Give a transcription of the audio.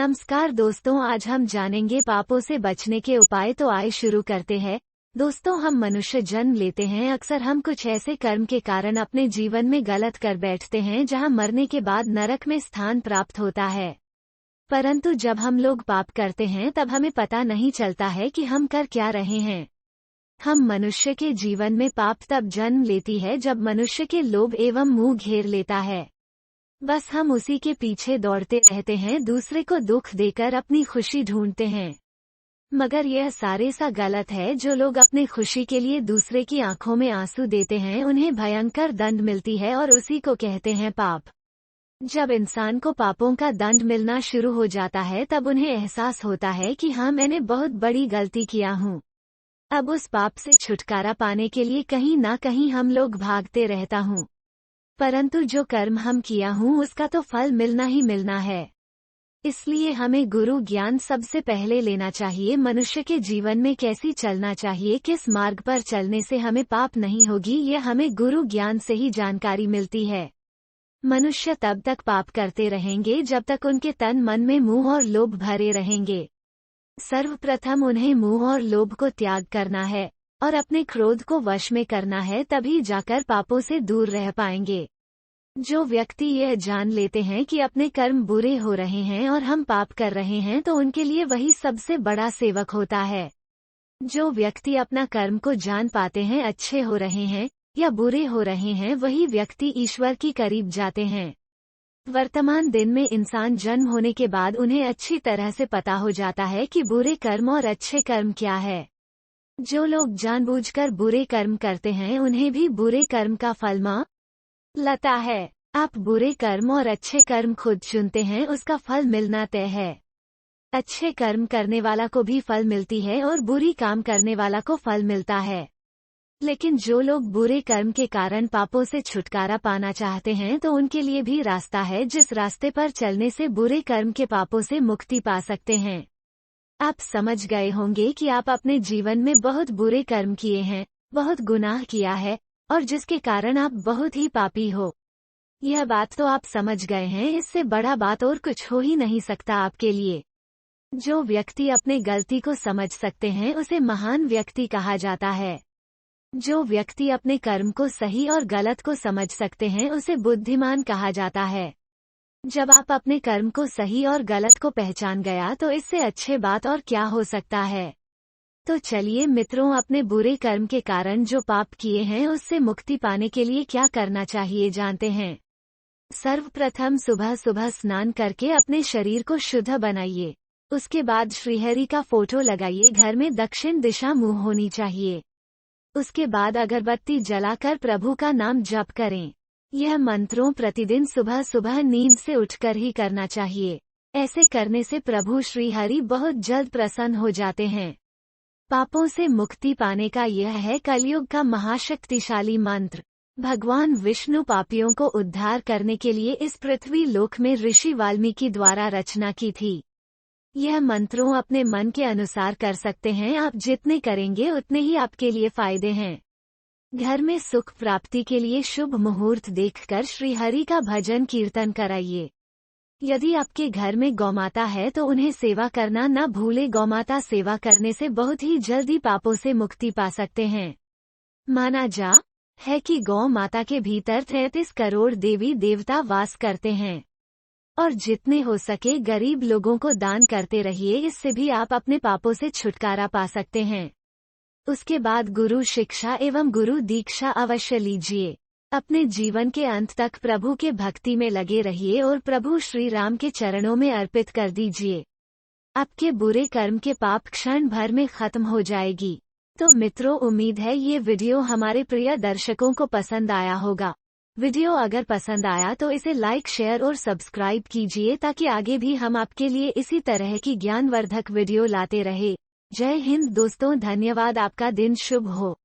नमस्कार दोस्तों, आज हम जानेंगे पापों से बचने के उपाय। तो आइए शुरू करते हैं। दोस्तों, हम मनुष्य जन्म लेते हैं। अक्सर हम कुछ ऐसे कर्म के कारण अपने जीवन में गलत कर बैठते हैं जहां मरने के बाद नरक में स्थान प्राप्त होता है। परंतु जब हम लोग पाप करते हैं तब हमें पता नहीं चलता है कि हम कर क्या रहे हैं। हम मनुष्य के जीवन में पाप तब जन्म लेती है जब मनुष्य के लोभ एवं मुंह घेर लेता है। बस हम उसी के पीछे दौड़ते रहते हैं, दूसरे को दुख देकर अपनी खुशी ढूंढते हैं। मगर यह सारे सा गलत है। जो लोग अपने खुशी के लिए दूसरे की आंखों में आंसू देते हैं उन्हें भयंकर दंड मिलती है और उसी को कहते हैं पाप। जब इंसान को पापों का दंड मिलना शुरू हो जाता है तब उन्हें एहसास होता है कि हाँ, मैंने बहुत बड़ी गलती किया हूँ। अब उस पाप से छुटकारा पाने के लिए कहीं ना कहीं हम लोग भागते रहता हूँ। परंतु जो कर्म हम किया हूँ उसका तो फल मिलना ही मिलना है। इसलिए हमें गुरु ज्ञान सबसे पहले लेना चाहिए। मनुष्य के जीवन में कैसी चलना चाहिए, किस मार्ग पर चलने से हमें पाप नहीं होगी, ये हमें गुरु ज्ञान से ही जानकारी मिलती है। मनुष्य तब तक पाप करते रहेंगे जब तक उनके तन मन में मोह और लोभ भरे रहेंगे। सर्वप्रथम उन्हें मोह और लोभ को त्याग करना है और अपने क्रोध को वश में करना है, तभी जाकर पापों से दूर रह पाएंगे। जो व्यक्ति यह जान लेते हैं कि अपने कर्म बुरे हो रहे हैं और हम पाप कर रहे हैं तो उनके लिए वही सबसे बड़ा सेवक होता है। जो व्यक्ति अपना कर्म को जान पाते हैं अच्छे हो रहे हैं या बुरे हो रहे हैं, वही व्यक्ति ईश्वर की करीब जाते हैं। वर्तमान दिन में इंसान जन्म होने के बाद उन्हें अच्छी तरह से पता हो जाता है कि बुरे कर्म और अच्छे कर्म क्या है। जो लोग जानबूझकर बुरे कर्म करते हैं उन्हें भी बुरे कर्म का फल मिलता है। आप बुरे कर्म और अच्छे कर्म खुद चुनते हैं, उसका फल मिलना तय है। अच्छे कर्म करने वाला को भी फल मिलती है और बुरी काम करने वाला को फल मिलता है। लेकिन जो लोग बुरे कर्म के कारण पापों से छुटकारा पाना चाहते हैं तो उनके लिए भी रास्ता है, जिस रास्ते पर चलने से बुरे कर्म के पापों से मुक्ति पा सकते हैं। आप समझ गए होंगे कि आप अपने जीवन में बहुत बुरे कर्म किए हैं, बहुत गुनाह किया है और जिसके कारण आप बहुत ही पापी हो। यह बात तो आप समझ गए हैं। इससे बड़ा बात और कुछ हो ही नहीं सकता आपके लिए। जो व्यक्ति अपने गलती को समझ सकते हैं उसे महान व्यक्ति कहा जाता है। जो व्यक्ति अपने कर्म को सही और गलत को समझ सकते हैं उसे बुद्धिमान कहा जाता है। जब आप अपने कर्म को सही और गलत को पहचान गया तो इससे अच्छे बात और क्या हो सकता है। तो चलिए मित्रों, अपने बुरे कर्म के कारण जो पाप किए हैं उससे मुक्ति पाने के लिए क्या करना चाहिए जानते हैं। सर्वप्रथम सुबह सुबह स्नान करके अपने शरीर को शुद्ध बनाइए। उसके बाद श्रीहरि का फोटो लगाइए। घर में दक्षिण दिशा मुंह होनी चाहिए। उसके बाद अगरबत्ती जलाकर प्रभु का नाम जप करें। यह मंत्रों प्रतिदिन सुबह सुबह नींद से उठकर ही करना चाहिए। ऐसे करने से प्रभु श्री हरि बहुत जल्द प्रसन्न हो जाते हैं। पापों से मुक्ति पाने का यह है कलयुग का महाशक्तिशाली मंत्र। भगवान विष्णु पापियों को उद्धार करने के लिए इस पृथ्वी लोक में ऋषि वाल्मीकि द्वारा रचना की थी। यह मंत्रों अपने मन के अनुसार कर सकते हैं। आप जितने करेंगे उतने ही आपके लिए फायदे हैं। घर में सुख प्राप्ति के लिए शुभ मुहूर्त देखकर श्री हरि का भजन कीर्तन कराइए। यदि आपके घर में गौमाता है तो उन्हें सेवा करना न भूले। गौमाता सेवा करने से बहुत ही जल्दी पापों से मुक्ति पा सकते हैं। माना जा है कि गौ माता के भीतर 33 करोड़ देवी देवता वास करते हैं और जितने हो सके गरीब लोगों को दान करते रहिए। इससे भी आप अपने पापों से छुटकारा पा सकते हैं। उसके बाद गुरु शिक्षा एवं गुरु दीक्षा अवश्य लीजिए। अपने जीवन के अंत तक प्रभु के भक्ति में लगे रहिए और प्रभु श्री राम के चरणों में अर्पित कर दीजिए। आपके बुरे कर्म के पाप क्षण भर में खत्म हो जाएगी। तो मित्रों, उम्मीद है ये वीडियो हमारे प्रिय दर्शकों को पसंद आया होगा। वीडियो अगर पसंद आया तो इसे लाइक, शेयर और सब्सक्राइब कीजिए ताकि आगे भी हम आपके लिए इसी तरह की ज्ञानवर्धक वीडियो लाते रहे। जय हिंद दोस्तों, धन्यवाद। आपका दिन शुभ हो।